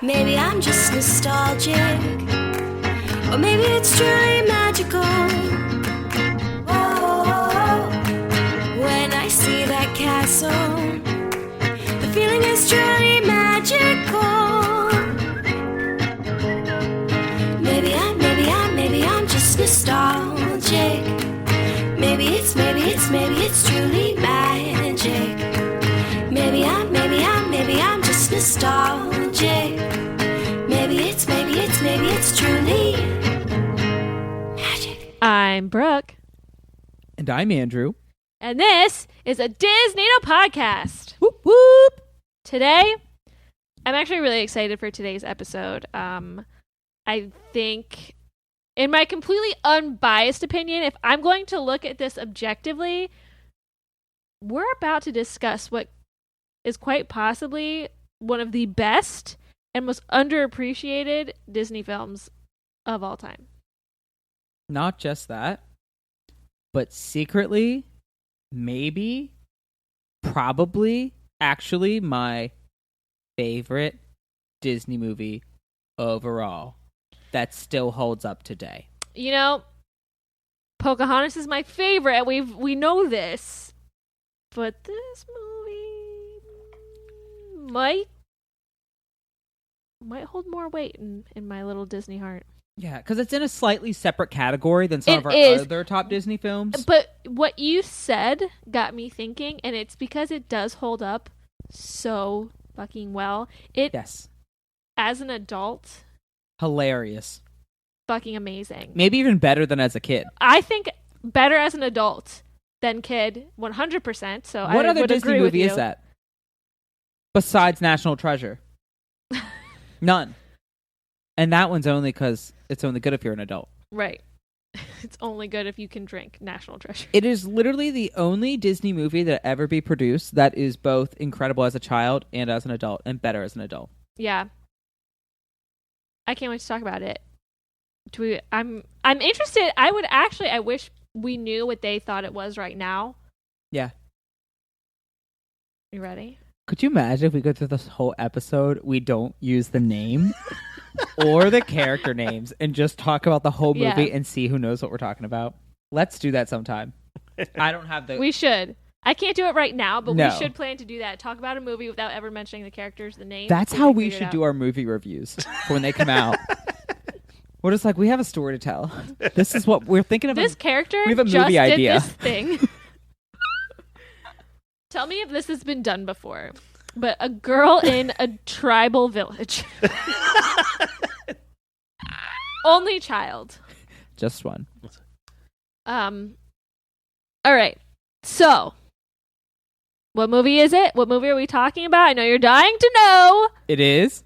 Maybe I'm just nostalgic, or maybe it's truly magical. Oh, when I see that castle, the feeling is truly magical. Maybe I'm just nostalgic. Maybe it's truly magic. Maybe I'm just nostalgic. Maybe it's truly magic. I'm Brooke. And I'm Andrew. And this is a Disney podcast. Whoop whoop. Today, I'm actually really excited for today's episode. I think, in my completely unbiased opinion, if I'm going to look at this objectively, we're about to discuss what is quite possibly one of the best and most underappreciated Disney films of all time. Not just that, but secretly, maybe, probably, actually my favorite Disney movie overall that still holds up today. You know, Pocahontas is my favorite. We know this. But this movie might hold more weight in my little Disney heart. Yeah, because it's in a slightly separate category than some of our other top Disney films. But what you said got me thinking, and it's because it does hold up so fucking well. Yes. As an adult, Hilarious. fucking amazing. Maybe even better than as a kid. I think better as an adult than kid, 100%. So What I other would Disney agree with movie you. is that? Besides National Treasure. None. And that one's only because it's only good if you're an adult. Right. It's only good if you can drink National Treasure. It is literally the only Disney movie that ever be produced that is both incredible as a child and as an adult, and better as an adult. Yeah. I can't wait to talk about it. I'm interested. I wish we knew what they thought it was right now. Yeah. You ready? Could you imagine if we go through this whole episode, we don't use the name or the character names and just talk about the whole movie and see who knows what we're talking about? Let's do that sometime. I don't have the... We should. I can't do it right now, but No. we should plan to do that. Talk about a movie without ever mentioning the characters, the names. That's so how can we figure it should out. do our movie reviews for when they come out. We're just like, we have a story to tell. This is what we're thinking of. This character we have a just movie idea. did this thing. Tell me if this has been done before. But a girl in a tribal village. Only child. Just one. All right. So, what movie is it? What movie are we talking about? I know you're dying to know. It is...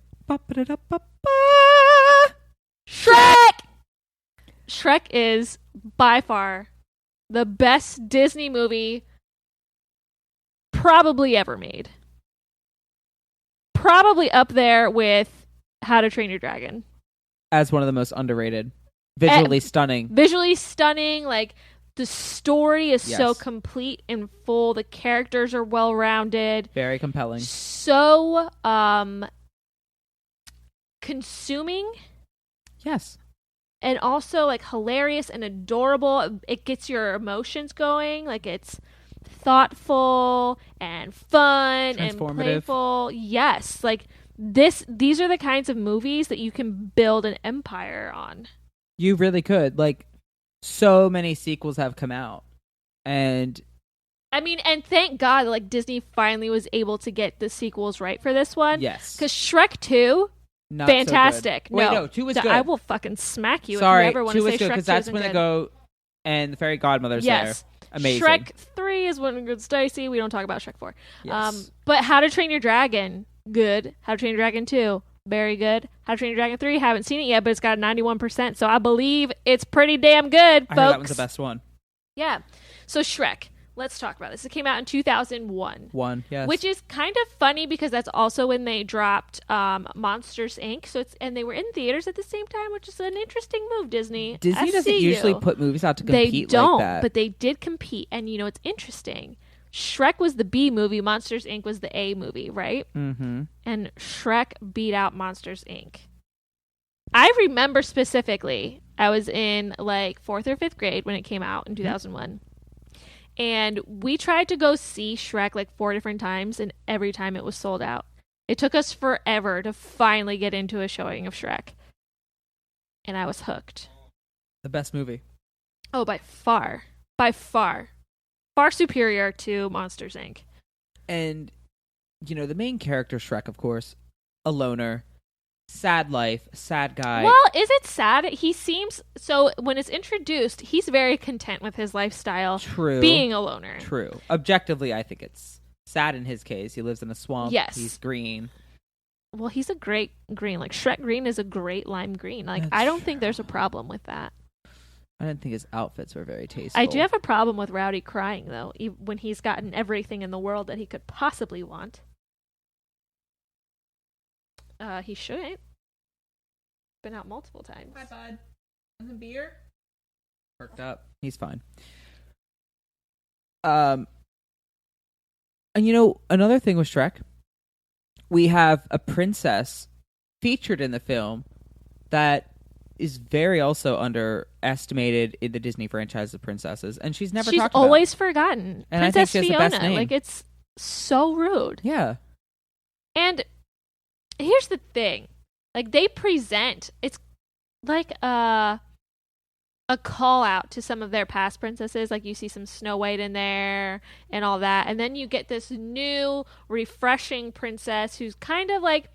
Shrek! Shrek is by far the best Disney movie probably ever made. Probably up there with How to Train Your Dragon. As one of the most underrated. Visually stunning. Visually stunning, like the story is so Yes. complete and full. The characters are well rounded. Very compelling. So consuming. Yes. And also like hilarious and adorable. It gets your emotions going. Like it's thoughtful and fun and Transformative. playful. Yes, like these are the kinds of movies that you can build an empire on. You really could. Like, so many sequels have come out. And I mean, and thank God like Disney finally was able to get the sequels right for this one. yes. Because Shrek 2, Not so good. fantastic. Wait, no, 2 was good. I will fucking smack you Sorry, if you ever want 2 to was say good Shrek 2 because that's isn't when they good. go and the fairy godmother's Yes. there. Amazing. Shrek 3 is when it gets dicey. We don't talk about Shrek 4. Yes. But How to Train Your Dragon, good. How to Train Your Dragon 2, very good. How to Train Your Dragon 3, haven't seen it yet, but it's got a 91%, so I believe it's pretty damn good, folks. I heard that was the best one. Yeah. So Shrek, let's talk about this. It came out in 2001. Yes. Which is kind of funny because that's also when they dropped Monsters Inc. So and they were in theaters at the same time, which is an interesting move, Disney. Disney I doesn't see usually you. put movies out to They compete don't, like that. but they did compete. And you know, it's interesting. Shrek was the B movie, Monsters Inc. was the A movie, right? Mm-hmm. and Shrek beat out Monsters, Inc. I remember specifically, I was in like 4th or 5th grade when it came out in 2001. And we tried to go see Shrek like 4 different times, and every time it was sold out. It took us forever to finally get into a showing of Shrek. And I was hooked. The best movie. Oh, by far. By far. Far superior to Monsters, Inc. And, you know, the main character, Shrek, of course, a loner, sad life, sad guy. Well, is it sad? He seems, so when it's introduced, he's very content with his lifestyle. True. Being a loner. True. Objectively, I think it's sad in his case. He lives in a swamp. Yes. He's green. Well, he's a great green. Like, Shrek green is a great lime green. Like, I don't think there's a problem with that. I didn't think his outfits were very tasteful. I do have a problem with Rowdy crying, though, when he's gotten everything in the world that he could possibly want. He shouldn't. Been out multiple times. Hi, bud. Want some beer? Perked up. He's fine. And you know, another thing with Shrek, we have a princess featured in the film that is very also underestimated in the Disney franchise of princesses, and she's never talked about. She's always forgotten. And Princess I think she has Fiona. the best name. Like, it's so rude. Yeah. And here's the thing. Like, they present, it's like a call out to some of their past princesses. Like, you see some Snow White in there and all that. And then you get this new, refreshing princess who's kind of like,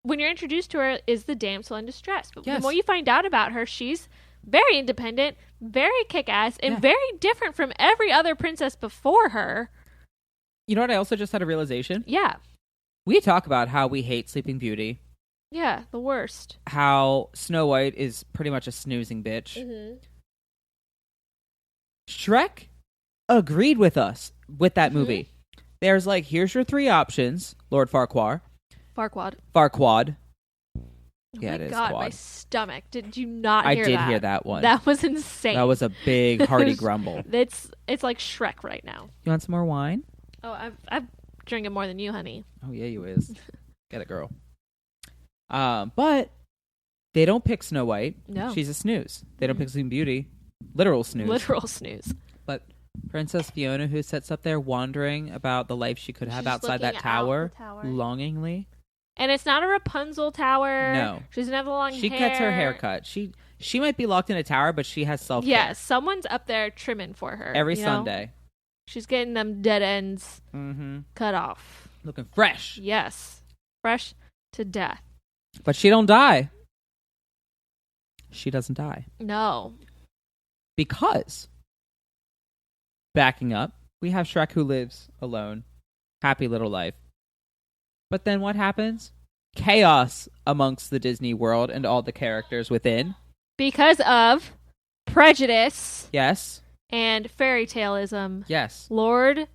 when you're introduced to her, is the damsel in distress. But the more you find out about her, she's very independent, very kick-ass, and very different from every other princess before her. You know what? I also just had a realization. Yeah. We talk about how we hate Sleeping Beauty. Yeah, the worst. How Snow White is pretty much a snoozing bitch. Mm-hmm. Shrek agreed with us with that movie. There's like, here's your 3 options, Lord Farquaad. Farquaad. Oh yeah, my it is God, quad. my stomach. Did you not hear that? I did hear that one. That was insane. That was a big hearty grumble. It's like Shrek right now. You want some more wine? Oh, I've drinking more than you, honey. Oh yeah, you is. Get it, girl. But they don't pick Snow White. No. She's a snooze. They don't pick Sleeping Beauty. Literal snooze. Literal snooze. But Princess Fiona, who sits up there wondering about the life she could have She's outside that looking tower, out the tower. longingly. And it's not a Rapunzel tower. No. She doesn't have the long hair. She gets her hair cut. She might be locked in a tower, but she has self-care. Yeah, someone's up there trimming for her. Every you know? Sunday. She's getting them dead ends cut off. Looking fresh. Yes. Fresh to death. But she don't die. She doesn't die. No. Because, backing up, we have Shrek who lives alone. Happy little life. But then what happens? Chaos amongst the Disney world and all the characters within. Because of prejudice. Yes. And fairy taleism. Yes. Lord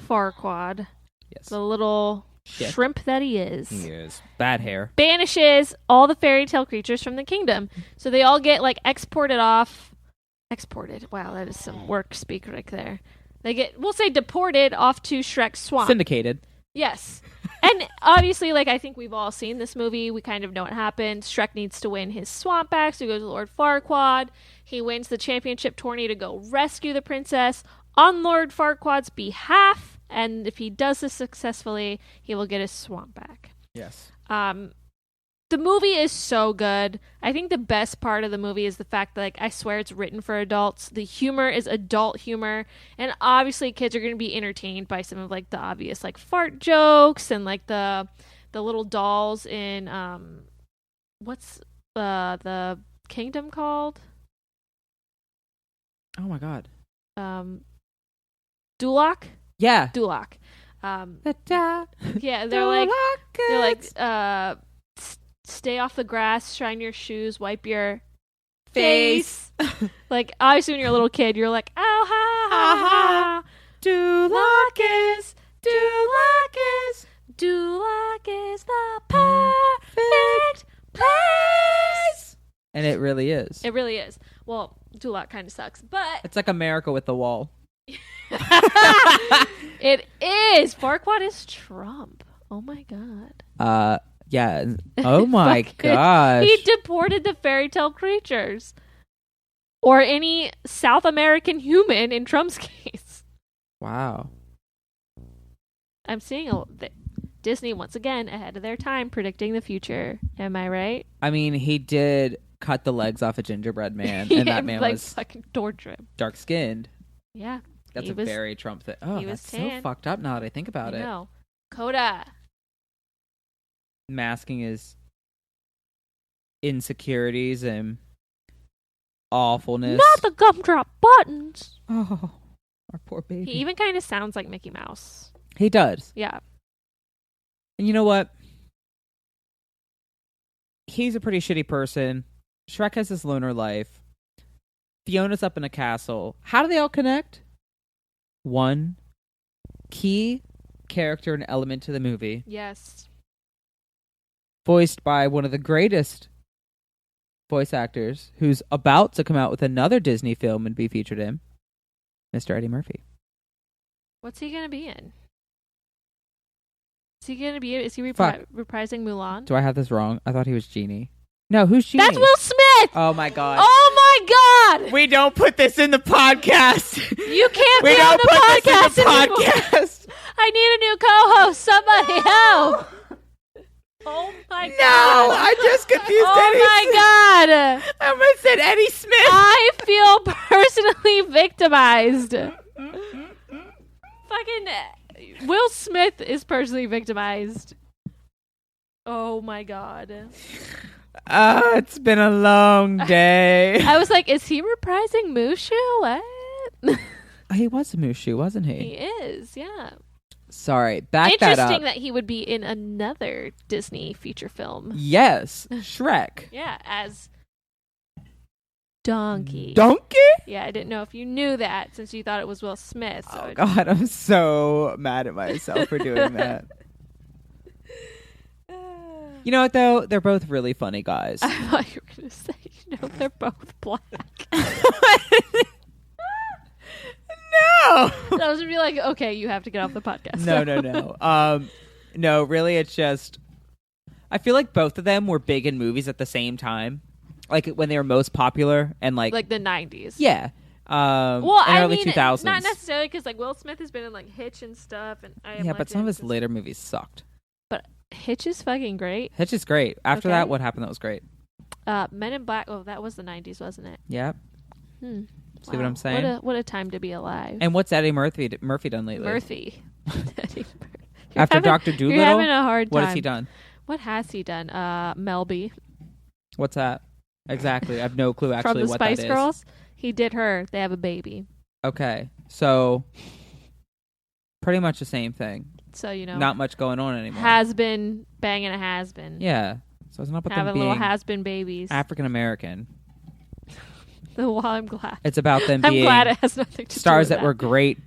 Farquaad. Yes. The little shrimp that he is. He is. Bad hair. Banishes all the fairy tale creatures from the kingdom. So they all get like exported off. Exported. Wow, that is some work speak right there. They get, we'll say, deported off to Shrek's swamp. Syndicated. Yes. And obviously, like, I think we've all seen this movie. We kind of know what happens. Shrek needs to win his swamp back, so he goes to Lord Farquaad. He wins the championship tourney to go rescue the princess on Lord Farquaad's behalf. And if he does this successfully, he will get his swamp back. Yes. The movie is so good. I think the best part of the movie is the fact that, like, I swear it's written for adults. The humor is adult humor. And obviously kids are going to be entertained by some of, like, the obvious, like, fart jokes and, like, the little dolls in, what's the kingdom called? Oh my God. Duloc? Yeah. Duloc. Yeah, they're like, stay off the grass, shine your shoes, wipe your face. Like, obviously when you're a little kid, you're like, oh, ha, ha, ha. Duloc is the perfect place. And it really is. It really is. Well, Duloc kind of sucks, but It's like America with the wall. it is. Farquaad is Trump. Oh my God. Yeah. Oh my gosh. He deported the fairy tale creatures. Or any South American human in Trump's case. Wow. I'm seeing Disney once again ahead of their time predicting the future. Am I right? I mean, he did cut the legs off a gingerbread man, and that man was fucking torture him. dark skinned. Yeah. That's a very Trump thing. Oh, that's so fucked up now that I think about it. No. Coda. Masking his insecurities and awfulness. Not the gumdrop buttons. Oh, our poor baby. He even kind of sounds like Mickey Mouse. He does. Yeah. And you know what? He's a pretty shitty person. Shrek has this loner life. Fiona's up in a castle. How do they all connect? One key character and element to the movie. Yes. Voiced by one of the greatest voice actors who's about to come out with another Disney film and be featured in, Mr. Eddie Murphy. What's he going to be in? Is he reprising Mulan? Do I have this wrong? I thought he was Genie. No, who's Genie? That's Will Smith! Oh my god. Oh my god! We don't put this in the podcast. You can't be on the podcast anymore. I need a new co-host. Somebody help! Oh my god. No, I just confused Eddie my god. I almost said Eddie Smith. I feel personally victimized. Fucking Will Smith is personally victimized. Oh my god. It's been a long day. I was like, is he reprising Mushu? What? He was a Mushu, wasn't he? He is, yeah. Sorry, back that up. Interesting that he would be in another Disney feature film. Yes, Shrek. Yeah, as Donkey. Donkey? Yeah, I didn't know if you knew that since you thought it was Will Smith. So God, I'm so mad at myself for doing that. You know what, though? They're both really funny guys. I thought you were going to say, they're both black. No. I was going to be like, okay, you have to get off the podcast. No. No, really, it's just... I feel like both of them were big in movies at the same time. Like, when they were most popular and, like the 90s. Yeah. Early 2000s. Not necessarily, because, like, Will Smith has been in, like, Hitch and stuff. And but some of his later movies sucked. But Hitch is fucking great. Hitch is great. After that, what happened that was great? Men in Black. Oh, that was the 90s, wasn't it? Yeah. See what I'm saying? What a time to be alive. And what's Eddie Murphy done lately? Murphy. After Dr. Dolittle? You're having a hard time. What has he done? What has he done? Melby. What's that? Exactly. I have no clue actually what that is. From the Spice Girls? He did her. They have a baby. Okay. So, pretty much the same thing. So, not much going on anymore. Has been banging a has been. Yeah. So it's not about having them being little has been babies. African American. Well, I'm glad. It's about them being I'm glad it has nothing to stars do with that were great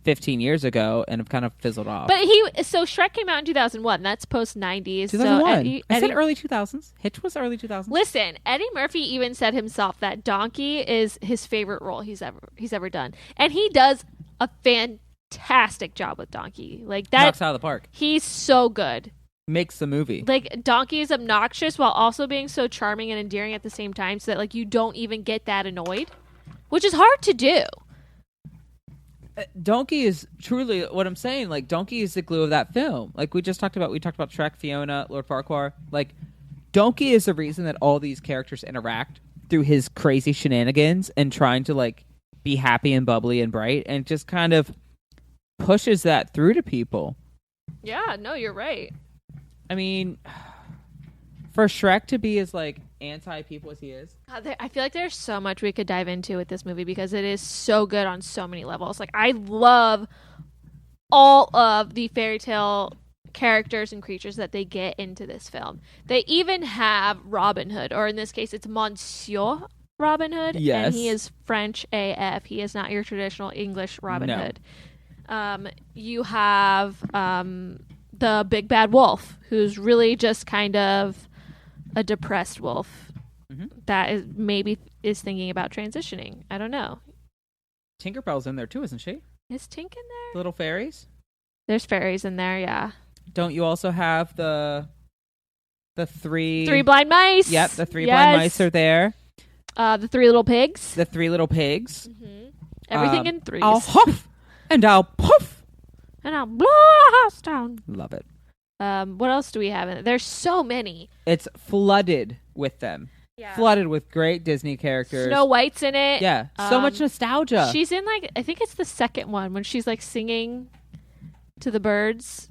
15 years ago and have kind of fizzled off. But so Shrek came out in 2001. That's post 90s. 2001. I said early 2000s. Hitch was early 2000s. Listen, Eddie Murphy even said himself that Donkey is his favorite role he's ever done, and he does a fantastic job with Donkey. Like that, knocks out of the park. He's so good. Makes the movie. Like Donkey is obnoxious while also being so charming and endearing at the same time, so that like you don't even get that annoyed, which is hard to do. Donkey is truly what I'm saying. Like Donkey is the glue of that film. Like we talked about Shrek, Fiona, Lord Farquhar. Like Donkey is the reason that all these characters interact through his crazy shenanigans and trying to like be happy and bubbly and bright, and just kind of pushes that through to people. Yeah, no, you're right. I mean, for Shrek to be as like anti-people as he is. God, I feel like there's so much we could dive into with this movie because it is so good on so many levels. Like I love all of the fairy tale characters and creatures that they get into this film. They even have Robin Hood, or in this case it's Monsieur Robin Hood. Yes. And he is French AF. He is not your traditional English Robin Hood. You have the big bad wolf, who's really just kind of a depressed wolf that is thinking about transitioning. I don't know. Tinkerbell's in there too, isn't she? Is Tink in there? Little fairies? There's fairies in there, yeah. Don't you also have the three blind mice? Yep, the three blind mice are there. The three little pigs. The three little pigs. Mm-hmm. Everything in threes. I'll huff and I'll puff and I'll blow a house down. Love it. What else do we have in it? There's so many. It's flooded with them. Yeah. Flooded with great Disney characters. Snow White's in it. Yeah. So much nostalgia. She's in I think it's the second one when she's singing to the birds.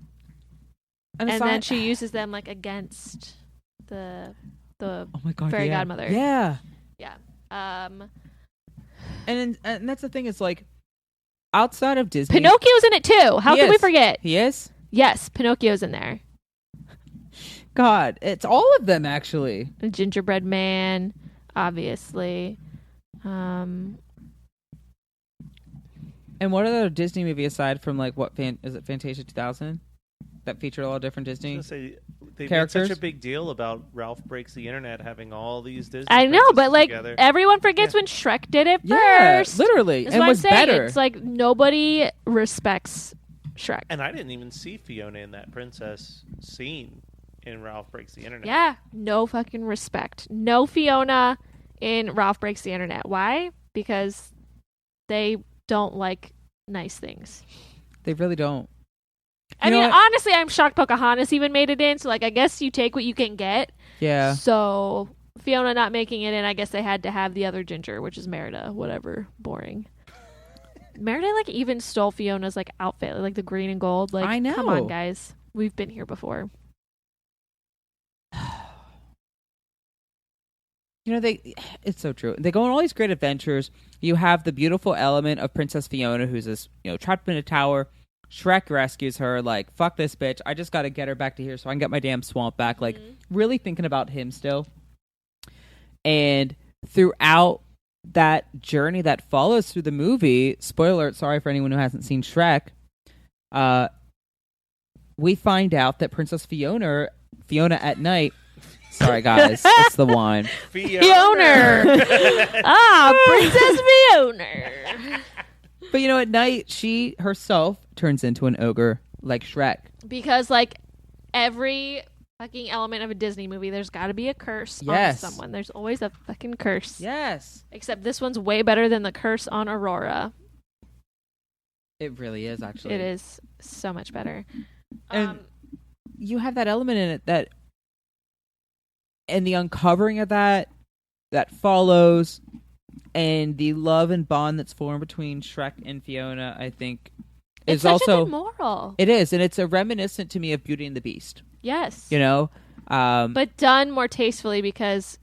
And then she uses them against the oh my God, fairy godmother. Yeah. Yeah. And that's the thing is outside of Disney, Pinocchio's in it too. How can we forget? He is? Yes, Pinocchio's in there. God, it's all of them actually. The Gingerbread Man, obviously. And what other Disney movie aside from is it Fantasia 2000? That featured a lot of different Disney they characters. made such a big deal about Ralph Breaks the Internet having all these Disney. I know, but together. Everyone forgets when Shrek did it first. Yeah, literally, That's and what was I'm saying. better. It's nobody respects Shrek. And I didn't even see Fiona in that princess scene in Ralph Breaks the Internet. Yeah, no fucking respect. No Fiona in Ralph Breaks the Internet. Why? Because they don't like nice things. They really don't. I mean, honestly, I'm shocked Pocahontas even made it in. So, I guess you take what you can get. Yeah. So, Fiona not making it in, I guess they had to have the other Ginger, which is Merida. Whatever. Boring. Merida, even stole Fiona's, outfit. The green and gold. I know. Come on, guys. We've been here before. It's so true. They go on all these great adventures. You have the beautiful element of Princess Fiona, who's this, trapped in a tower. Shrek rescues her, fuck this bitch. I just got to get her back to here so I can get my damn swamp back. Really thinking about him still. And throughout that journey that follows through the movie, spoiler alert, sorry for anyone who hasn't seen Shrek, we find out that Princess Fiona at night, sorry guys, it's the wine. Fiona! Princess Fiona! But at night, she herself turns into an ogre like Shrek. Because, every fucking element of a Disney movie, there's got to be a curse on someone. There's always a fucking curse. Yes. Except this one's way better than the curse on Aurora. It really is, actually. It is so much better. And you have that element in it and the uncovering of that follows, and the love and bond that's formed between Shrek and Fiona, I think, is such also a good moral. It is, and it's a reminiscent to me of Beauty and the Beast. Yes. But done more tastefully because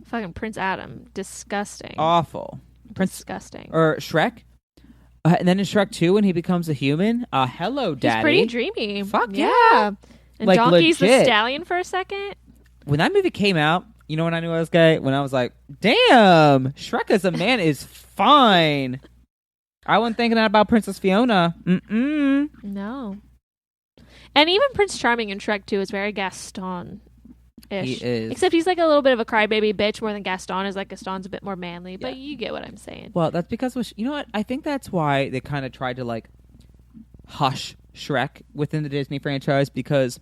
fucking Prince Adam, disgusting. Awful. Disgusting. Or Shrek. And then in Shrek 2, when he becomes a human, hello, Daddy. He's pretty dreamy. Fuck yeah. And Donkey's the stallion for a second. When that movie came out, you know when I knew I was gay? When I was like, damn, Shrek as a man is fine. I wasn't thinking that about Princess Fiona. No. And even Prince Charming in Shrek 2 is very Gaston-ish. He is. Except he's a little bit of a crybaby bitch more than Gaston is. Gaston's a bit more manly. But you get what I'm saying. Well, that's because, you know what? I think that's why they kind of tried to, hush Shrek within the Disney franchise, because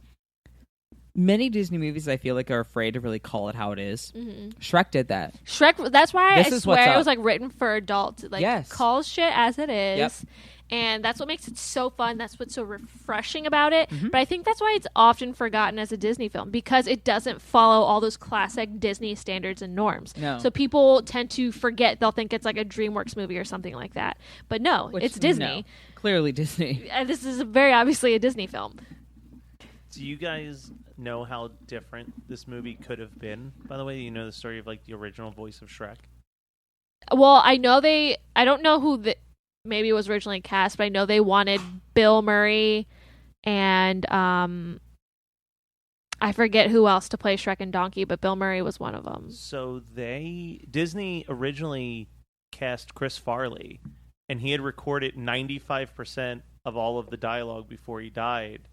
many Disney movies, I feel are afraid to really call it how it is. Mm-hmm. Shrek did that. Shrek, that's why I swear it was written for adults. Yes. Calls shit as it is. Yep. And that's what makes it so fun. That's what's so refreshing about it. Mm-hmm. But I think that's why it's often forgotten as a Disney film, because it doesn't follow all those classic Disney standards and norms. No. So people tend to forget. They'll think it's a DreamWorks movie or something like that. But no, it's Disney. No. Clearly Disney. And this is very obviously a Disney film. Do you guys know how different this movie could have been? By the way, you know the story of the original voice of Shrek? Well, I don't know who maybe it was originally cast, but I know they wanted Bill Murray and I forget who else to play Shrek and Donkey, but Bill Murray was one of them. So Disney originally cast Chris Farley, and he had recorded 95% of all of the dialogue before he died.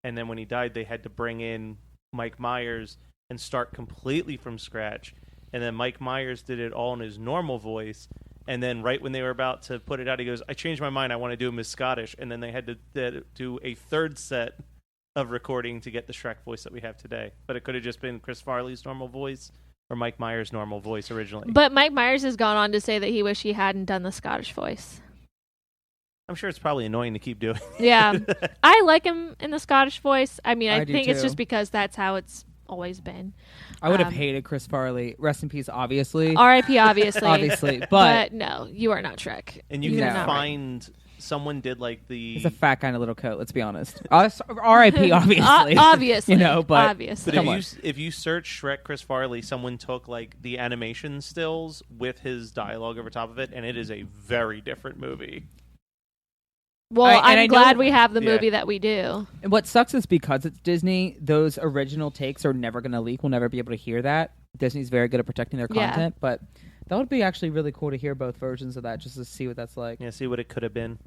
And then when he died, they had to bring in Mike Myers and start completely from scratch. And then Mike Myers did it all in his normal voice. And then right when they were about to put it out, he goes, I changed my mind. I want to do him as Scottish. And then they had to do a third set of recording to get the Shrek voice that we have today. But it could have just been Chris Farley's normal voice or Mike Myers' normal voice originally. But Mike Myers has gone on to say that he wished he hadn't done the Scottish voice. I'm sure it's probably annoying to keep doing. Yeah. I like him in the Scottish voice. I mean, I do think it's too. just because that's how it's always been. I would have hated Chris Farley. Rest in peace, obviously. R.I.P. obviously. Obviously, but no, you are not Shrek. And you You're can not find someone did like the. He's a fat guy in a little coat. Let's be honest. R.I.P. Obviously. Obviously. You know, but obviously. But if you search Shrek Chris Farley, someone took like the animation stills with his dialogue over top of it, and it is a very different movie. Well, I I'm know- glad we have the Yeah. movie that we do. And what sucks is because it's Disney, those original takes are never going to leak. We'll never be able to hear that. Disney's very good at protecting their Yeah. content, but that would be actually really cool to hear both versions of that, just to see what that's like. Yeah, see what it could have been.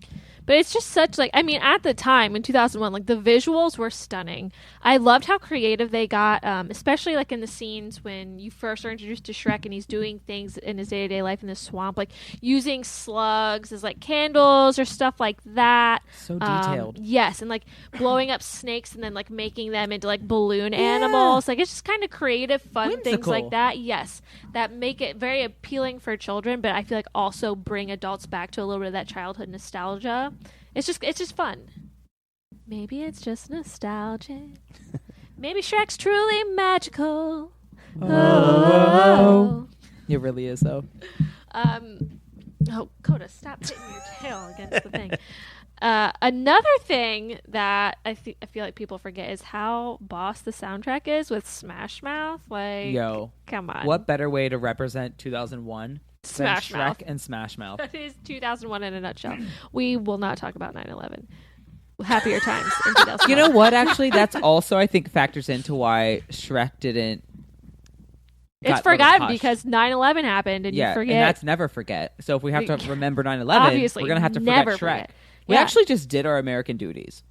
But it's just such like, I mean, at the time in 2001, like the visuals were stunning. I loved how creative they got, especially like in the scenes when you first are introduced to Shrek and he's doing things in his day-to-day life in the swamp, like using slugs as like candles or stuff like that. So detailed. Yes, and like blowing up snakes and then like making them into like balloon animals. Like it's just kind of creative, fun things Whimsical. like that. Yes, that make it very appealing for children, but I feel like also bring adults back to a little bit of that childhood nostalgia. It's just fun. Maybe it's just nostalgic. Maybe Shrek's truly magical. Oh. It really is, though. Oh, Coda, stop hitting your tail against the thing. Another thing that I feel like people forget is how boss the soundtrack is with Smash Mouth. Like, Yo, come on. what better way to represent 2001 Smash than Shrek Mouth. and Smash Mouth? That is 2001 in a nutshell. We will not talk about 9/11. Happier times in 2001. You know what? Actually, that's also I think factors into why Shrek didn't. It's got little forgotten hushed. because 9/11 happened, and yeah, you forget. and that's never forget. So if we have to remember 9/11, Obviously, we're gonna have to never forget Shrek. forget. We Yeah. actually just did our American duties.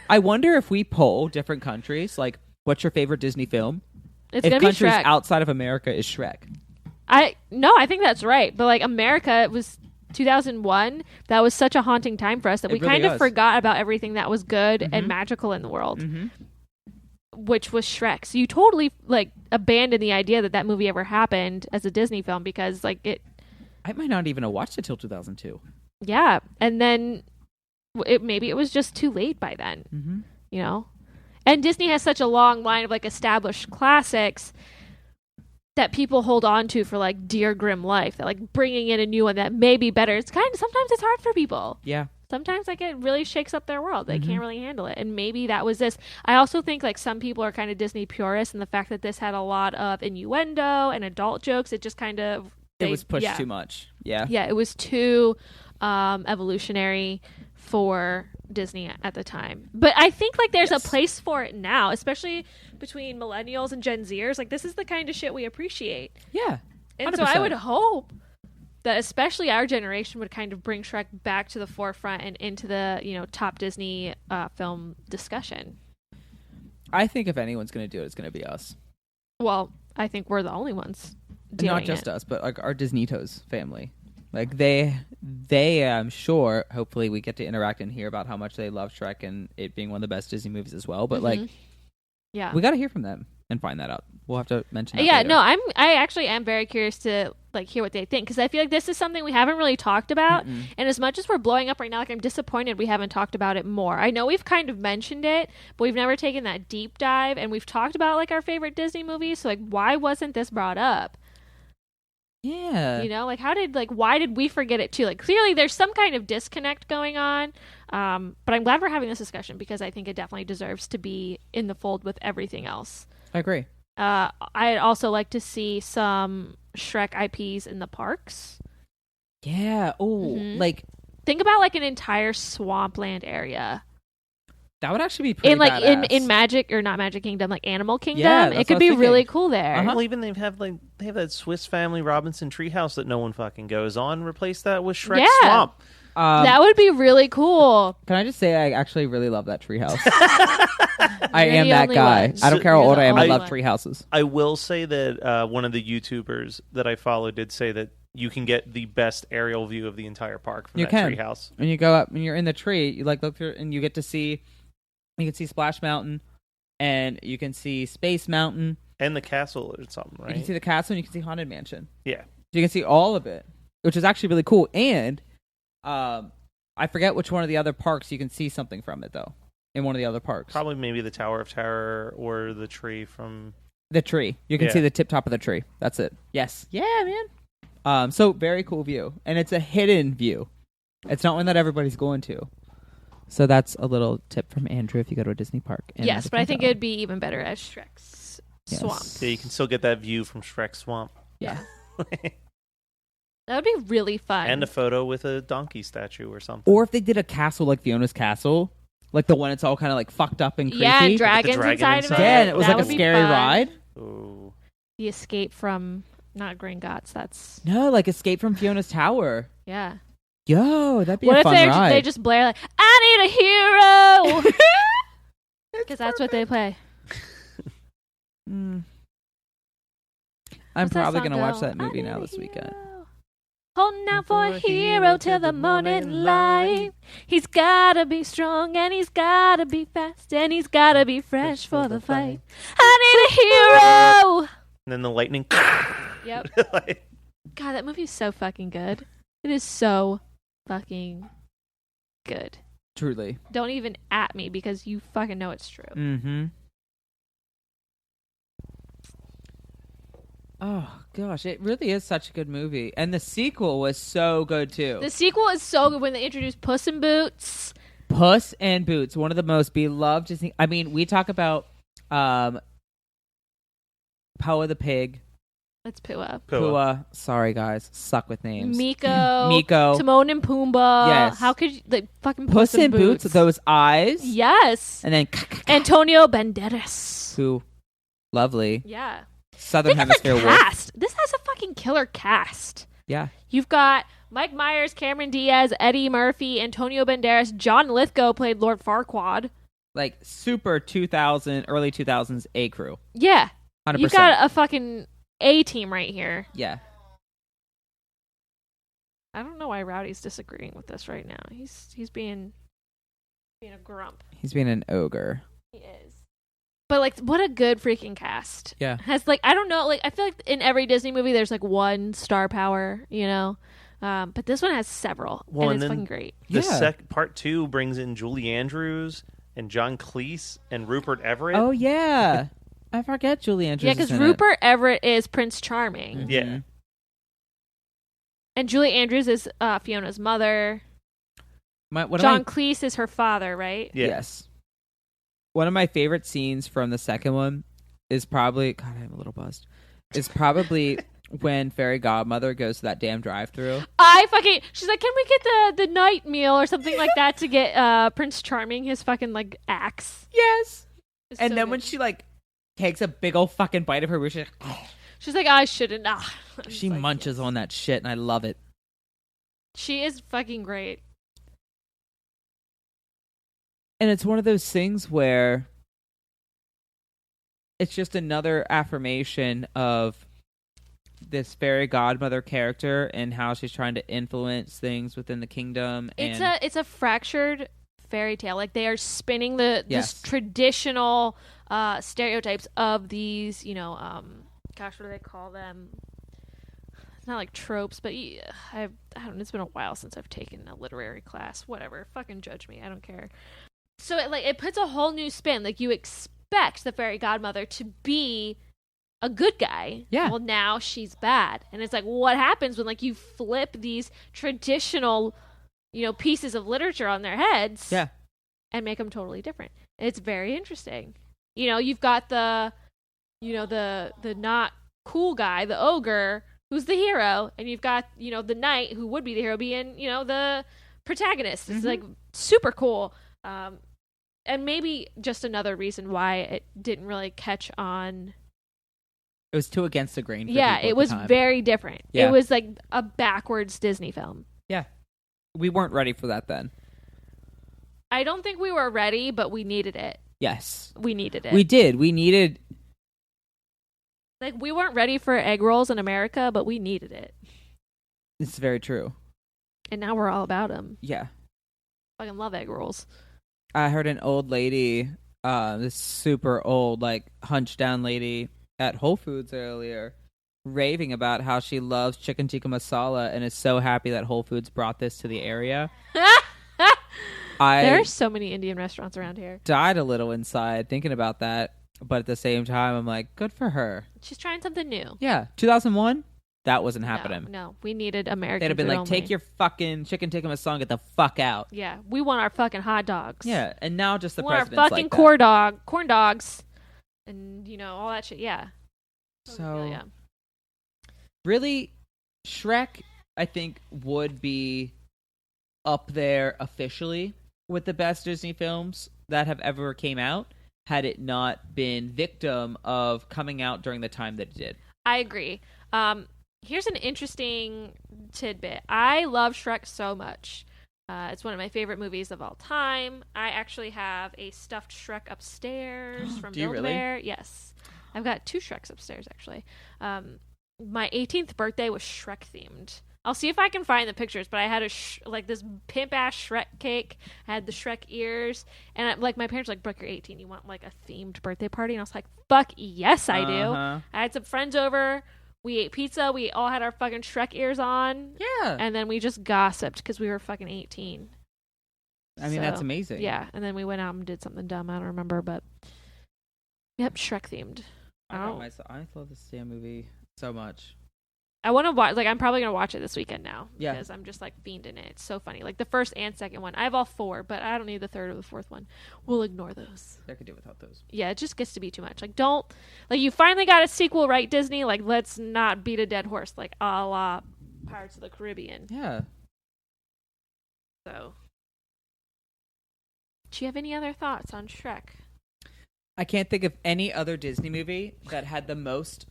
I wonder if we poll different countries, like, what's your favorite Disney film? It's if gonna be countries Shrek. outside of America is Shrek. I think that's right. But like America, it was 2001. That was such a haunting time for us that It we really kind of was. forgot about everything that was good Mhm. and magical in the world, Mm-hmm. which was Shrek. So you totally like abandoned the idea that that movie ever happened as a Disney film because like it, I might not even have watched it till 2002. yeah. And then maybe it was just too late by then. Mm-hmm. You know, and Disney has such a long line of like established classics that people hold on to for like dear grim life, that like bringing in a new one that may be better, it's kind of sometimes it's hard for people. Yeah. Sometimes like it really shakes up their world. They Mhm. can't really handle it, and maybe that was this. I also think like some people are kind of Disney purists, and the fact that this had a lot of innuendo and adult jokes, it just kind of It was pushed yeah. too much. Yeah. Yeah, it was too evolutionary for Disney at the time. But I think like there's Yes. a place for it now, especially between millennials and Gen Zers. Like this is the kind of shit we appreciate. Yeah. And so I 100%. would hope that especially our generation would kind of bring Shrek back to the forefront and into the, you know, top Disney film discussion. I think if anyone's going to do it, it's going to be us. Well, I think we're the only ones And doing not just it. us, but like our Disneytos family. Like they, I'm sure, hopefully we get to interact and hear about how much they love Shrek and it being one of the best Disney movies as well. But like, Mhm. Yeah. we got to hear from them and find that out. We'll have to mention that Yeah, later. no, I actually am very curious to like hear what they think because I feel like this is something we haven't really talked about. Mm-mm. And as much as we're blowing up right now, like I'm disappointed we haven't talked about it more. I know we've kind of mentioned it, but we've never taken that deep dive. And we've talked about like our favorite Disney movies. So like, why wasn't this brought up? Yeah. You know, like why did we forget it too? Like clearly there's some kind of disconnect going on. But I'm glad we're having this discussion because I think it definitely deserves to be in the fold with everything else. I agree. I'd also like to see some Shrek IPs in the parks. Yeah. Oh, Mhm. like Think about like an entire swampland area. that would actually be pretty In like badass. in Magic or not Magic Kingdom, like Animal Kingdom. Yeah, it that's could what I be was really thinking. cool there. Uh-huh. Well, even they have that Swiss Family Robinson treehouse that no one fucking goes on. Replace that with Shrek Yeah. Swamp. That would be really cool. Can I just say I actually really love that treehouse. I You're am the that only guy. one. I don't care how You're old the I am. I only love one. treehouses. I will say that one of the YouTubers that I follow did say that you can get the best aerial view of the entire park from You that can. treehouse. When you go up and you're in the tree, you like look through and you get to see You can see Splash Mountain, and you can see Space Mountain. And the castle or something, right? You can see the castle, and you can see Haunted Mansion. Yeah. So you can see all of it, which is actually really cool. And I forget which one of the other parks you can see something from it, though, in one of the other parks. Probably maybe the Tower of Terror or the tree from... The tree. You can see the tip top of the tree. That's it. Yes. Yeah, man. So very cool view. And it's a hidden view. It's not one that everybody's going to. So that's a little tip from Andrew if you go to a Disney park. Yes, but I think it'd be even better at Shrek's Swamp. Yeah, you can still get that view from Shrek Swamp. Yeah. That would be really fun. And a photo with a donkey statue or something. Or if they did a castle like Fiona's Castle, like the one it's all kind of like fucked up and creepy. Yeah, and dragons dragon inside of it. Yeah, and it was That like a would be scary fun. ride. Ooh. The escape from, not Gringotts, that's... No, like Escape from Fiona's Tower. Yeah. Yo, that'd be What a if fun ride. they just blare like, I need a hero! Because that's what they play. I'm What's that probably song going to watch go? that I movie need now a this weekend. hero. Holding out for a hero till the morning light. He's gotta be strong and he's gotta be fast and he's gotta be fresh for the fight. I need a hero! And then the lightning... Yep. Like, God, that movie's so fucking good. It is so fucking good. Truly. Don't even at me because you fucking know it's true. Mm-hmm. Oh, gosh. It really is such a good movie. And the sequel was so good, too. The sequel is so good when they introduce Puss in Boots. Puss in Boots, one of the most beloved Disney... I mean, we talk about Poa the Pig. It's Pua. Pua. Sorry, guys. Suck with names. Miko. Timon and Pumbaa. Yes. How could you... Like, fucking Puss in Boots, those eyes. Yes. And then... Antonio Banderas. Who... Lovely. Yeah. Southern Think of the Hemisphere wolf. cast. This has a fucking killer cast. Yeah. You've got Mike Myers, Cameron Diaz, Eddie Murphy, Antonio Banderas. John Lithgow played Lord Farquaad. Like, super 2000, early 2000s A crew. Yeah. 100%. You got a fucking A team right here. Yeah. I don't know why Rowdy's disagreeing with this right now. He's being a grump. He's being an ogre. He is. But like, what a good freaking cast. Yeah. Has like, I don't know, like I feel like in every Disney movie there's like one star power, you know. But this one has several, Well, and and it's then fucking great. The part 2 brings in Julie Andrews and John Cleese and Rupert Everett. Oh, yeah. I forget Julie Andrews. Yeah, because Rupert Everett is Prince Charming, Mhm. Yeah. and Julie Andrews is Fiona's mother. John Cleese is her father, right? Yeah. Yes. One of my favorite scenes from the second one is probably... God, I'm a little buzzed. Is probably when Fairy Godmother goes to that damn drive-thru. She's like, can we get the night meal or something like that to get Prince Charming his fucking like axe? Yes. It's And so then good. when she like takes a big old fucking bite of her wish, she's like, I shouldn't. she munches on that shit, and I love it. She is fucking great. And it's one of those things where it's just another affirmation of this fairy godmother character and how she's trying to influence things within the kingdom. It's a fractured fairy tale. Like they are spinning this Yes. traditional stereotypes of these, you know, gosh, what do they call them? It's not like tropes, but I don't. It's been a while since I've taken a literary class. Whatever, fucking judge me. I don't care. So it puts a whole new spin. Like you expect the fairy godmother to be a good guy. Yeah. Well, now she's bad, and it's like, what happens when like you flip these traditional, you know, pieces of literature on their heads? Yeah. And make them totally different. It's very interesting. You know, you've got the not cool guy, the ogre, who's the hero, and you've got, you know, the knight who would be the hero being, you know, the protagonist. It's like super cool. And maybe just another reason why it didn't really catch on. It was too against the grain. For Yeah, people it at was the time. very different. Yeah. It was like a backwards Disney film. Yeah. We weren't ready for that then. I don't think we were ready, but we needed it. Yes. We needed it. We did. We needed... Like, we weren't ready for egg rolls in America, but we needed it. It's very true. And now we're all about them. Yeah. Fucking love egg rolls. I heard an old lady, this super old, like hunched down lady at Whole Foods earlier, raving about how she loves chicken tikka masala and is so happy that Whole Foods brought this to the area. There are so many Indian restaurants around here. Died a little inside thinking about that, but at the same time, I'm like, good for her. She's trying something new. Yeah, 2001, that wasn't happening. No, we needed American. They'd have been food like, only. take your fucking chicken tikka masala and get the fuck out. Yeah, we want our fucking hot dogs. Yeah, and now just the we want our president's fucking like that. corn dogs, and all that shit. Yeah. So yeah. really, Shrek, I think, would be up there officially with the best Disney films that have ever came out, had it not been victim of coming out during the time that it did. I agree. Here's an interesting tidbit. I love Shrek so much. It's one of my favorite movies of all time. I actually have a stuffed Shrek upstairs from Do you Build-A-Bear. Yes. I've got 2 Shreks upstairs, actually. My 18th birthday was Shrek themed. I'll see if I can find the pictures, but I had this pimp ass Shrek cake. I had the Shrek ears, and my parents were like, Brooke, you're 18. You want like a themed birthday party? And I was like, fuck yes, I do. I had some friends over. We ate pizza. We all had our fucking Shrek ears on. Yeah. And then we just gossiped because we were fucking 18. I mean, that's amazing. Yeah. And then we went out and did something dumb. I don't remember, but yep, Shrek themed. I love this damn movie so much. I want to watch, I'm probably going to watch it this weekend now. Yeah. Because I'm just, fiending it. It's so funny. Like, the first and second one. I have all 4, but I don't need the third or the fourth one. We'll ignore those. I could do without those. Yeah, it just gets to be too much. You finally got a sequel, right, Disney? Let's not beat a dead horse, a la Pirates of the Caribbean. Yeah. So, do you have any other thoughts on Shrek? I can't think of any other Disney movie that had the most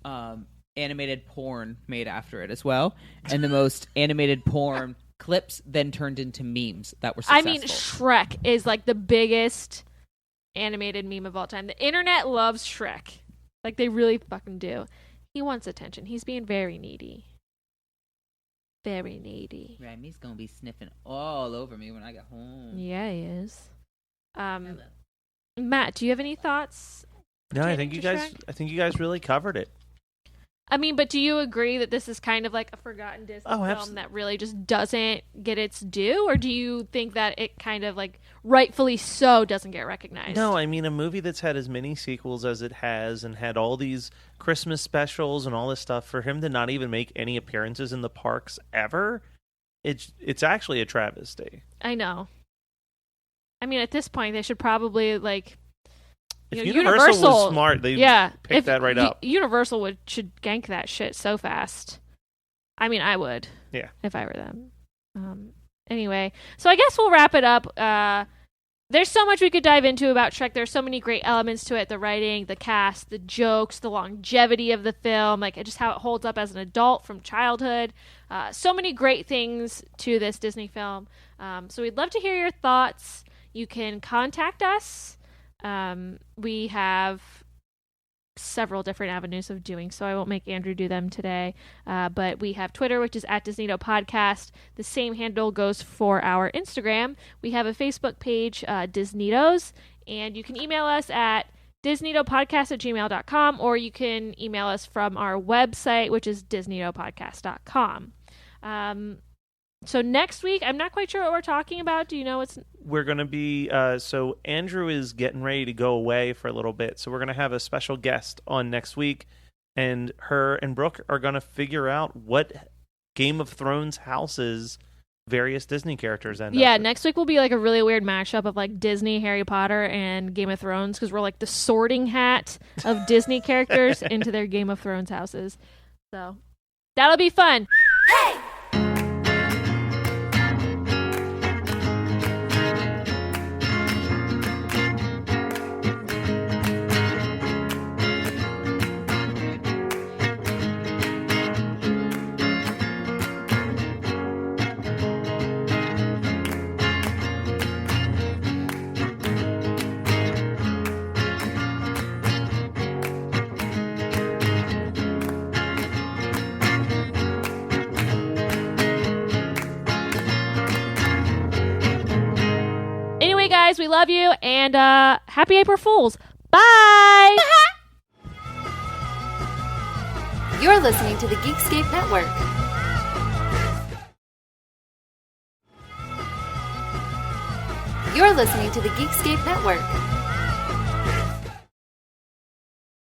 animated porn made after it as well, and the most animated porn clips then turned into memes that were successful. I mean, Shrek is the biggest animated meme of all time. The internet loves Shrek. They really fucking do. He wants attention. He's being very needy. Very needy. Remy's gonna be sniffing all over me when I get home. Yeah, he is. Matt, do you have any thoughts? No, I think you guys really covered it. I mean, but do you agree that this is kind of a forgotten Disney film that really just doesn't get its due? Or do you think that it kind of rightfully so doesn't get recognized? No, I mean, a movie that's had as many sequels as it has and had all these Christmas specials and all this stuff, for him to not even make any appearances in the parks ever, it's actually a travesty. I know. I mean, at this point, they should probably If Universal was smart, they picked that right up. Universal should gank that shit so fast. I mean, I would. Yeah. If I were them. Anyway, so I guess we'll wrap it up. There's so much we could dive into about Shrek. There's so many great elements to it. The writing, the cast, the jokes, the longevity of the film, just how it holds up as an adult from childhood. So many great things to this Disney film. So we'd love to hear your thoughts. You can contact us. We have several different avenues of doing so. I won't make Andrew do them today. But we have Twitter, which is @Disneydo Podcast. The same handle goes for our Instagram. We have a Facebook page, Disneydos, and you can email us at disneydopodcast@gmail.com, or you can email us from our website, which is disneydopodcast.com. So next week, I'm not quite sure what we're talking about. Do you know what's... We're going to be... so Andrew is getting ready to go away for a little bit. So we're going to have a special guest on next week. And her and Brooke are going to figure out what Game of Thrones houses various Disney characters end up. Yeah, next week will be a really weird mashup of Disney, Harry Potter, and Game of Thrones. Because we're the sorting hat of Disney characters into their Game of Thrones houses. So that'll be fun. Hey! guys. We love you. And happy April Fools. Bye. You're listening to the Geekscape Network. You're listening to the Geekscape Network.